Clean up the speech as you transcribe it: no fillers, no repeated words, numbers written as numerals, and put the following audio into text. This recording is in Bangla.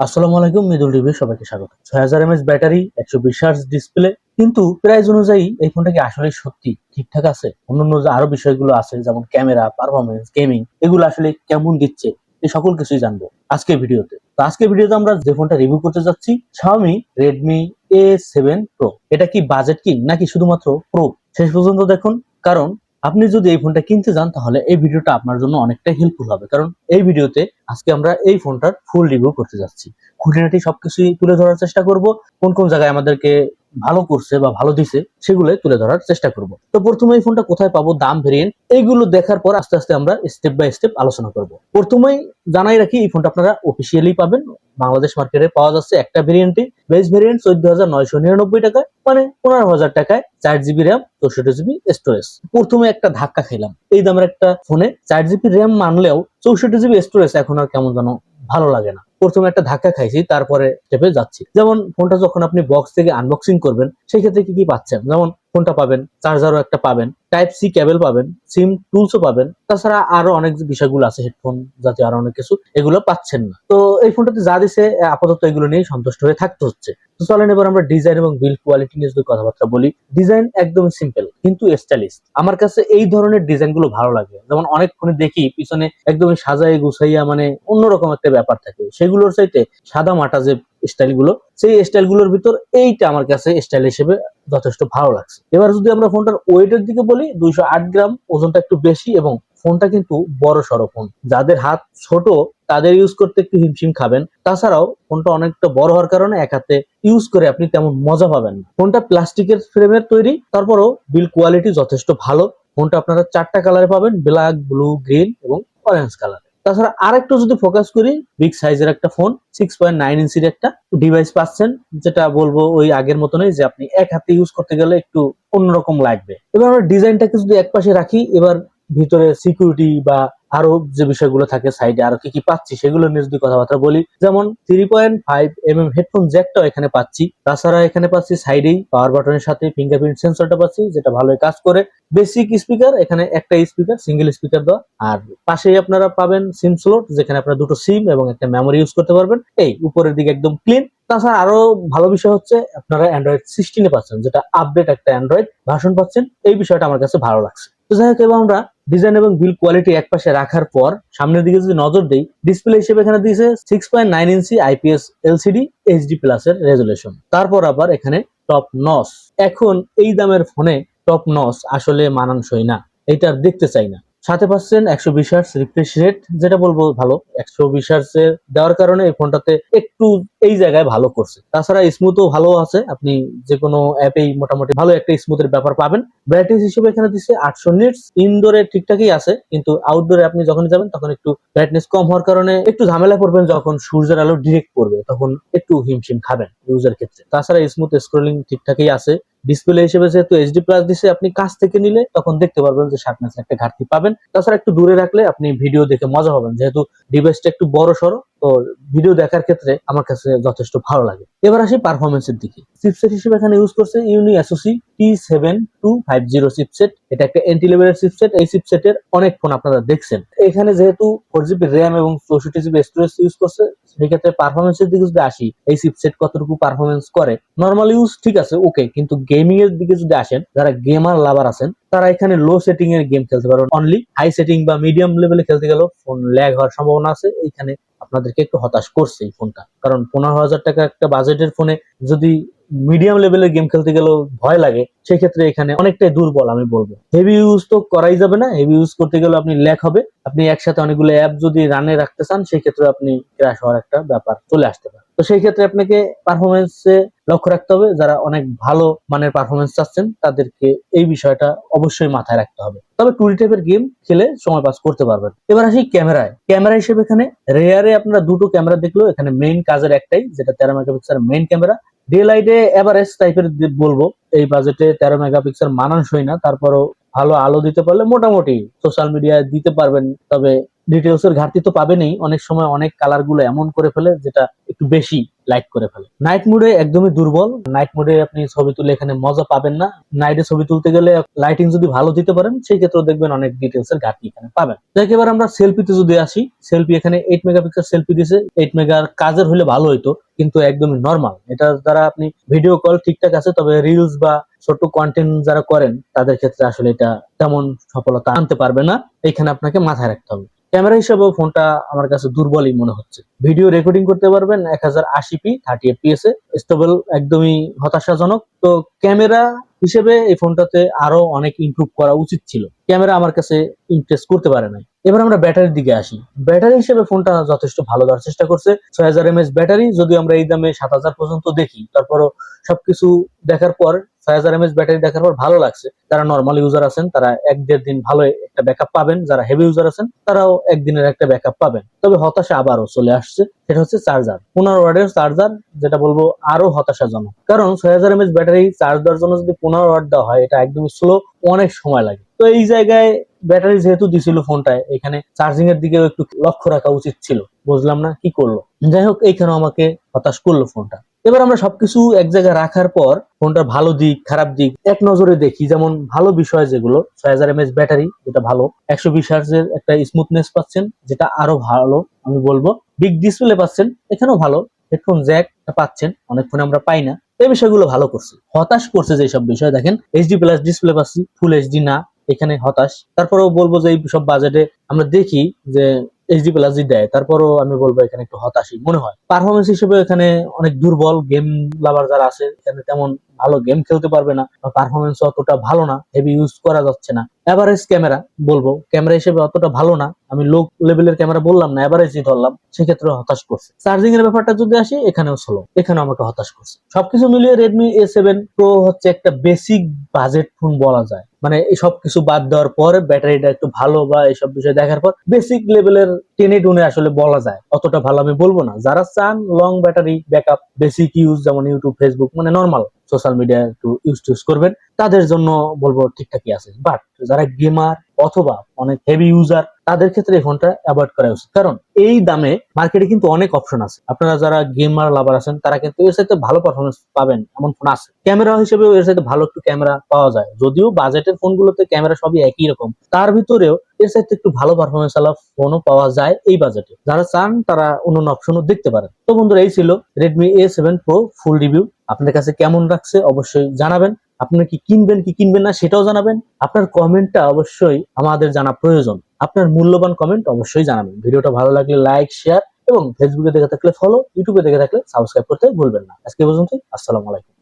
আসসালামু আলাইকুম, মৃদুল টিভি সবাইকে স্বাগত। 6000 mAh ব্যাটারি, 120 হার্জ ডিসপ্লে, কিন্তু প্রাইস অনুযায়ী এই ফোনটা কি আসলে সত্যি ঠিকঠাক আছে? অন্যান্য যে আরো বিষয়গুলো আছে যেমন ক্যামেরা, পারফরমেন্স, গেমিং, এগুলো আসলে কেমন দিচ্ছে, এই সকল কিছুই জানবো আজকের ভিডিওতে। তো আজকের ভিডিওতে আমরা যে ফোনটা রিভিউ করতে যাচ্ছি, Xiaomi Redmi A7 Pro। এটা কি বাজেট কিং নাকি শুধুমাত্র প্রো? শেষ পর্যন্ত দেখুন, কারণ আপনি যদি এই ফোনটা কিনতে যান তাহলে এই ভিডিওটা আপনার জন্য অনেকটাই হেল্পফুল হবে। কারণ এই ভিডিওতে আজকে আমরা এই ফোনটার ফুল রিভিউ করতে যাচ্ছি, খুঁটিনাটি সবকিছুই তুলে ধরার চেষ্টা করব। কোন কোন জায়গায় আমাদেরকে ভালো করছে বা ভালো দিছে সেগুলো তুলে ধরার চেষ্টা করব। তো প্রথমে এই ফোনটা কোথায় পাবো, দাম, ভেরিয়েন্ট, এইগুলো দেখার পর আস্তে আস্তে আমরা স্টেপ বাই স্টেপ আলোচনা করব। প্রথমেই জানাই রাখি, এই ফোনটা আপনারা অফিসিয়ালি পাবেন। বাংলাদেশ মার্কেটে পাওয়া যাচ্ছে একটা ভেরিয়েন্টে, বেস ভেরিয়েন্ট 14,999 টাকায়, মানে 15,000 টাকায় 4GB র্যাম, 64GB স্টোরেজ। প্রথমে একটা ধাক্কা খেলাম, এই দামের একটা ফোনে 4GB র্যাম মানলেও 64GB স্টোরেজ এখন আর কেমন যেন ভালো লাগে না। প্রথমে একটা ধাক্কা খাইছি, তারপরে স্টেপে যাচ্ছি। যেমন ফোনটা যখন আপনি বক্স থেকে আনবক্সিং করবেন সেই ক্ষেত্রে কি কি পাচ্ছেন, যেমন ফোনটা পাবেন, চার্জারও একটা পাবেন, টাইপ সি কেবল পাবেন, সিম টুলসও পাবেন, তাছাড়া আরো অনেক বিষয়গুলো আছে, হেডফোন জাতীয় আরো অনেক কিছু, এগুলো পাচ্ছেন না। তো এই ফোনটাতে যা দিছে আপাতত এগুলো নিয়ে সন্তুষ্ট হয়ে থাকতে হচ্ছে। তো চলেন এবার আমরা ডিজাইন এবং বিল্ড কোয়ালিটি নিয়ে যদি কথাবার্তা বলি। ডিজাইন একদম সিম্পল কিন্তু স্টাইলিশ। আমার কাছে এই ধরনের ডিজাইন গুলো ভালো লাগে। যেমন অনেক ফোনে দেখি পিছনে একদমই সাজাই গুছাইয়া, মানে অন্যরকম একটা ব্যাপার থাকে, সেগুলোর চাইতে সাদা মাটা যে স্টাইল গুলো, সেই স্টাইল গুলোর ভিতর এইটা আমার কাছে স্টাইল হিসেবে যথেষ্ট ভালো লাগছে। এবার যদি আমরা ফোনটার ওয়েটের দিকে বলি, 208 গ্রাম, ওজনটা একটু বেশি, এবং ফোনটা কিন্তু বড় সড়ো ফোন। যাদের হাত ছোট তাদের ইউজ করতে একটু হিমশিম খাবেন। তাছাড়াও ফোনটা অনেকটা বড় হওয়ার কারণে এক হাতে ইউজ করে আপনি তেমন মজা পাবেন না। ফোনটা প্লাস্টিকের ফ্রেমের তৈরি, তারপরও বিল্ড কোয়ালিটি যথেষ্ট ভালো। ফোনটা আপনারা 4টা কালারে পাবেন, ব্ল্যাক, ব্লু, গ্রিন এবং অরেঞ্জ কালার। তাছাড়া আরেকটু যদি ফোকাস করি, বিগ সাইজের একটা ফোন, 6.9 ইঞ্চির একটা ডিভাইস পাচ্ছেন, যেটা বলবো ওই আগের মতনই, যে আপনি এক হাতে ইউজ করতে গেলে একটু অন্যরকম লাগবে। এবার আমরা ডিজাইনটাকে যদি একপাশে রাখি, এবার ভিতরে সিকিউরিটি বা আরো যে বিষয়গুলো থাকে সাইডে আরো কি কি পাচ্ছি সেগুলো নিয়ে যদি কথাবার্তা বলি, যেমন 3.5mm হেডফোন জ্যাকটাও এখানে পাচ্ছি। তাছাড়া এখানে পাচ্ছি সাইডেই পাওয়ার বাটনের সাথে ফিঙ্গারপ্রিন্ট সেন্সরটা পাচ্ছি, যেটা ভালোই কাজ করে। বেসিক স্পিকার, এখানে একটা স্পিকার, সিঙ্গেল স্পিকার দেওয়া। আর পাশেই আপনারা পাবেন সিম স্লট, যেখানে আপনারা দুটো সিম এবং একটা মেমোরি ইউজ করতে পারবেন। এই উপরের দিকে একদম ক্লিন। তাছাড়া আরো ভালো বিষয় হচ্ছে আপনারা অ্যান্ড্রয়েড 16 পাচ্ছেন, যেটা আপডেট একটা অ্যান্ড্রয়েড ভার্সন পাচ্ছেন। এই বিষয়টা আমার কাছে ভালো লাগছে। তো যাই হোক, এবার আমরা ডিজাইন এবং বিল্ড কোয়ালিটি একপাশে রাখার পর সামনের দিকে যদি নজর দেই, ডিসপ্লে হিসেবে এখানে দিয়েছে 6.9 ইঞ্চি IPS LCD HD প্লাস এর রেজুলেশন। তারপর আবার এখানে টপ নস। এখন এই দামের ফোনে টপ নস আসলে মানানসই না, এটা আর দেখতে চাই না। সাথে পাচ্ছেন 120 হার্টজ রিফ্রেশ রেট, যেটা বলবো ভালো। 120 হার্টজ এর দেওয়ার কারণে এই ফোনটাতে একটু এই জায়গায় ভালো করছে। তাছাড়া স্মুথও ভালো আছে, আপনি যে কোনো অ্যাপেই মোটামুটি ভালো একটা স্মুথের ব্যাপার পাবেন। ব্রাইটনেস হিসেবে এখানে দিচ্ছে 800 নিটস। ইনডোরে ঠিকঠাকই আছে, কিন্তু আউটডোরে আপনি যখন যাবেন তখন একটু ব্রাইটনেস কম হওয়ার কারণে একটু ঝামেলা করবেন। যখন সূর্যের আলো ডিরেক্ট পড়বে তখন একটু হিমশিম খাবেন ইউজার ক্ষেত্রে। তাছাড়া স্মুথ স্ক্রলিং ঠিকঠাকই আছে। ডিসপ্লে হিসেবে যেহেতু এইচডি প্লাস দিছে, আপনি কাছ থেকে নিলে তখন দেখতে পারবেন যে শার্পনেস একটা ঘাটতি পাবেন। তাছাড়া একটু দূরে রাখলে আপনি ভিডিও দেখে মজা পাবেন, যেহেতু ডিভাইসটা একটু বড় সড়ো, তো ভিডিও দেখার ক্ষেত্রে আমার কাছে যথেষ্ট ভালো লাগে। এবার আসি পারফরমেন্সের দিকে। চিপসেট হিসেবে এখানে ইউজ করছে ইউনি এসওসি T7250 চিপসেট। এটা একটা এন্ট্রি লেভেলের চিপসেট। এই চিপসেটের অনেক ফোন আপনারা দেখছেন। এখানে যেহেতু 4GB র্যাম এবং 64GB স্টোরেজ ইউজ করছে, সেই ক্ষেত্রে পারফরমেন্সের দিকে যদি আসি, এই চিপসেট কতটুকু পারফরমেন্স করে, নরমাল ইউজ ঠিক আছে, ওকে, কিন্তু গেমিং এর দিকে যদি আসেন, যারা গেমার লাভার আছেন তারা এখানে লো সেটিং এর গেম খেলতে পারবেন। অনলি হাই সেটিং বা মিডিয়াম লেভেলে খেলতে গেলেও ফোন ল্যাগ হওয়ার সম্ভাবনা আছে। এইখানে আপনাদেরকে একটু হতাশ করছে এই ফোনটা, কারণ 15,000 টাকা একটা বাজেটের ফোনে যদি মিডিয়াম লেভেলের গেম খেলতে গেলেও ভয় লাগে, সেই ক্ষেত্রে এখানে অনেকটাই দুর্বল আমি বলবো। হেভি ইউজ তো করাই যাবে না, হেভি ইউজ করতে গেলে আপনি ল্যাগ হবে। আপনি একসাথে অনেকগুলো অ্যাপ যদি রানে রাখতে চান, সেই ক্ষেত্রে আপনি ক্র্যাশ হওয়ার একটা ব্যাপার চলে আসতে পারে। তো সেই ক্ষেত্রে আপনাকে পারফরমেন্সে লক্ষ্য রাখতে হবে। যারা অনেক ভালো মানের পারফরমেন্স চাচ্ছেন তাদেরকে এই বিষয়টা অবশ্যই মাথায় রাখতে হবে। তবে টুরি টাইপের গেম খেলে সময় পাস করতে পারবেন। এবার আসি ক্যামেরায়। ক্যামেরা হিসেবে এখানে রেয়ারে আপনারা দুটো ক্যামেরা দেখলেও এখানে মেইন কাজের একটাই, যেটা 13 মেগাপিক্সেল মেইন ক্যামেরা। ডে লাইটে এভারেজ টাইপের বলবো, এই বাজেটে 13 মেগাপিক্সেল মানানসই না। তারপরও ভালো আলো দিতে পারলে মোটামুটি সোশ্যাল মিডিয়ায় দিতে পারবেন, তবে ডিটেলস এর ঘাটতি তো পাবেনই, অনেক সময় অনেক কালার গুলো এমন করে ফেলে যেটা একটু বেশি লাইট করে ফেলে। নাইট মোডে একদমই দুর্বল, নাইট মোডে আপনি ছবি তুলে এখানে মজা পাবেন না। নাইটে ছবি তুলতে গেলে লাইটিং যদি ভালো দিতে পারেন সেই ক্ষেত্রে দেখবেন অনেক ডিটেলস এর ঘাটতি এখানে পাবেন। যাই এবার আমরা সেলফিতে যদি আসি, সেলফি এখানে 8 মেগাপিক্সেল সেলফি দিয়েছে। 8 মেগার কাজের হলে ভালো হইতো, কিন্তু একদমই নরমাল। এটা দ্বারা আপনি ভিডিও কল ঠিকঠাক আছে, তবে রিলস বা ছোট কন্টেন্ট যারা করেন তাদের ক্ষেত্রে আসলে এটা তেমন সফলতা আনতে পারবে না, এখানে আপনাকে মাথায় রাখতে হবে। ক্যামেরা হিসেবেও ফোনটা আমার কাছে দুর্বলই মনে হচ্ছে। ভিডিও রেকর্ডিং করতে পারবেন 1080p 30fps এ, স্টেবল একদমই হতাশাজনক। তো ক্যামেরা হিসেবে এই ফোনটাতে আরো অনেক ইমপ্রুভ করা উচিত ছিল, ক্যামেরা আমার কাছে ইমপ্রেস করতে পারে নাই। এবার আমরা ব্যাটারির দিকে আসি। ব্যাটারি হিসেবে ফোনটা যথেষ্ট ভালো দেওয়ার চেষ্টা করছে। 6000 mAh ব্যাটারি, যদি আমরা এই দামে 7000 পর্যন্ত দেখি, তারপরও সবকিছু দেখার পর 6000 mAh ব্যাটারি দেখার পর ভালো লাগছে। যারা নর্মাল ইউজার আছেন তারা 1-1.5 দিন ভালো একটা ব্যাকআপ পাবেন, যারা হেভি ইউজার আছেন তারাও একদিনের একটা ব্যাকআপ পাবেন। তবে হতাশা আবারও চলে আসছে, সেটা হচ্ছে চার্জার। 15 ওয়াটের চার্জার, যেটা বলবো আরো হতাশাজনক। কারণ 6000 mAh ব্যাটারি চার্জ দেওয়ার জন্য যদি 15 ওয়াট দেওয়া হয়, এটা একদমই স্লো, অনেক সময় লাগে। তো এই জায়গায় ব্যাটারি যেহেতু দিছিল ফোনটায়, এখানে চার্জিং এর দিকেও একটু লক্ষ্য রাখা উচিত ছিল। বুঝলাম না কি করলো। যাই হোক, এইখানেও আমাকে হতাশ করলো ফোনটা। এবার আমরা সবকিছু এক জায়গায় রাখার পর ফোনটার ভালো দিক খারাপ দিক এক নজরে দেখি। যেমন ভালো বিষয় যেগুলো, 6000 mAh ব্যাটারি, যেটা ভালো। 120 হার্টজের একটা স্মুথনেস পাচ্ছেন, যেটা আরো ভালো আমি বলবো। বিগ ডিসপ্লে পাচ্ছেন, এখানেও ভালো। হেডফোন জ্যাক পাচ্ছেন, অনেক ফোনে আমরা পাই না। এই বিষয়গুলো ভালো করছে। হতাশ করছে যেসব বিষয়, দেখেন HD প্লাস ডিসপ্লে পাচ্ছি, ফুল এইচডি না, এখানে হতাশ। তারপরেও বলবো যে এই সব বাজেটে আমরা দেখি যে এইচডি প্লাস দেয়, তারপরও আমি বলবো এখানে একটু হতাশই মনে হয়। পারফরমেন্স হিসেবে এখানে অনেক দুর্বল। গেম লাভার যারা আছে এখানে তেমন ভালো গেম খেলতে পারবে না, পারফরমেন্স অতটা ভালো না, হেভি ইউজ করা যাচ্ছে না। এভারেজ ক্যামেরা বলবো, ক্যামেরা হিসেবে অতটা ভালো না। আমি লো লেভেলের ক্যামেরা বললাম না, এভারেজই ধরলাম, সেক্ষেত্রে হতাশ করছে। চার্জিং এর ব্যাপারটা যদি আসি, এখানেও স্লো, এখানেও আমাকে হতাশ করছে। সবকিছু মিলিয়ে রেডমি A7 Pro হচ্ছে একটা বেসিক বাজেট ফোন বলা যায়। মানে এই সবকিছু বাদ দেওয়ার পর ব্যাটারিটা একটু ভালো বা এইসব বিষয় দেখার পর বেসিক লেভেলের টেনে টুনে আসলে বলা যায়। অতটা ভালো আমি বলবো না। যারা চান long battery backup, basic use, যেমন ইউটিউব, ফেসবুক, মানে নর্মাল সোশ্যাল মিডিয়া একটু ইউজ করবেন, তাদের জন্য বলবো ঠিকঠাকই আছে। বাট যারা গেমার অথবা অনেক হেভি ইউজার, তাদের ক্ষেত্রে এই ফোনটা অ্যাভয়েড করা উচিত। কারণ এই দামে মার্কেটে কিন্তু অনেক অপশন আছে। আপনারা যারা গেমার লাভার আছেন তারা কিন্তু এর সাথে ভালো পারফরমেন্স পাবেন এমন ফোন আছে। ক্যামেরা হিসেবে এর সাথে ভালো একটু ক্যামেরা পাওয়া যায়, যদিও বাজেটের ফোনগুলোতে ক্যামেরা সবই একই রকম, তার ভিতরেও এর সাথে একটু ভালো পারফরমেন্স আলা ফোনও পাওয়া যায় এই বাজেটে। যারা চান তারা অন্যান্য অপশনও দেখতে পারেন। তো বন্ধুরা, এই ছিল রেডমি A7 Pro ফুল রিভিউ। আপনাদের কাছে কেমন লাগছে অবশ্যই জানাবেন। আপনি কি কিনবেন কি কিনবেন না সেটাও জানাবেন। আপনার কমেন্টটা অবশ্যই আমাদের জানা প্রয়োজন। আপনার মূল্যবান কমেন্ট অবশ্যই জানাবেন। ভিডিওটা ভালো লাগলে লাইক, শেয়ার এবং ফেসবুকে দেখে থাকলে ফলো, ইউটিউবে দেখে থাকলে সাবস্ক্রাইব করতে ভুলবেন না। আজকে পর্যন্ত, আসসালামু আলাইকুম।